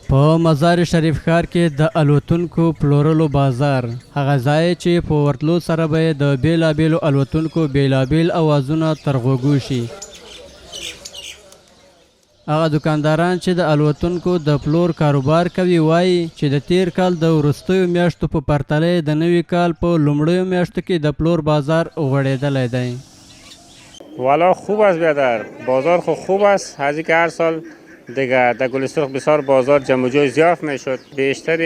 په مزار شریف ښار کې د الوتونکو پلورلو بازار هغه ځای چې په ورتلو سره به د بیلابیلو الوتونکو بیلابیل اوازونه تر غوږو شي. هغه دکانداران چې د الوتونکو د پلور کاروبار کوي وایي چې د تیر کال د وروستیو میاشتو په پرتله د نوي کال په لومړیو میاشتو کې د پلور بازار غوړېدلی دی. والا خوب است بیادر، بازار خوب است. از اینکه هر سال دیگه در گلستخ بسیار بازار جمع و جوی زیاد میشد. بیشتر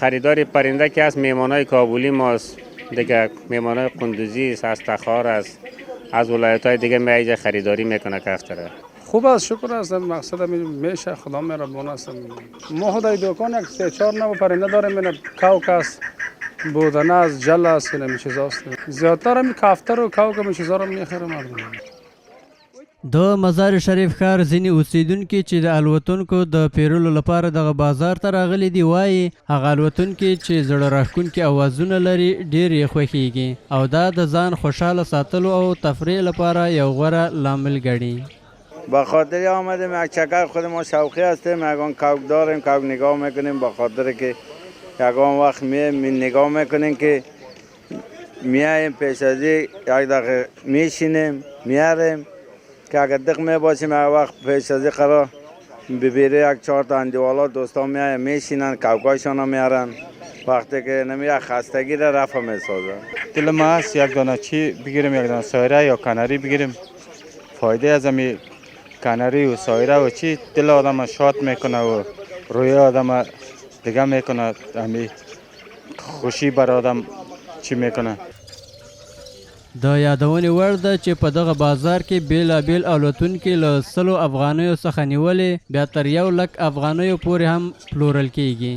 خریدار پرنده که از میمانای کابلی ماست، دیگه میمانای قندوزی است، از تخار است، از ولایت‌های دیگه میایجا خریداری میکنه کفتره. خوب است، شکر است. مقصد میشه خدا مهربان است. ما خدای دکان یک 3-4 نوع پرنده داریم. من کاوک است، بودنه است، جل است، این چیزاست. زیادتر هم کفتر و کاوک هم چیزا رو میخره مردم. د مزار شریف ښار ځینې اوسیدونکي چې د الوتونکو د پیرلو لپاره دغه بازار ته راغلي دي وایي هغه الوتونکي چې زړه راښکونکي اوازونه لري ډېر یې خوښیږي او دا د ځان خوشحاله ساتلو او تفریح لپاره یو غوره لامل ګڼي. با خاطر آمدیم یک چکر خود ما شوقی هستیم، یگان کوک داریم، کوک نگاه میکنیم، با خاطر که یگان وقت نگاه میکنیم که میاییم پیش از یک دقیقه میشینیم میاریم که اگر دق میباشیم یک وقت پیش از یک قرار ببیره 1-4 تا اندیوالا دوستان میایم میشینن کوکایشان رو میارن، وقتی که نمی یک خستگی را رفع میسازن. دل ما هست یک دانه چی بگیریم، یک دانه سایره یا کناری بگیریم. فایده از امی کناری و سایره و چی دل آدم شاد میکنه و روی آدم دیگه میکنه، امی خوشی بر آدم چی میکنه. د یادونې وړ ده چې په دغه بازار کې بیلابیل الوتونکي له 100 افغانیو څخه نیولې بیا تر 1 لک افغانیو پورې هم پلورل کیږي.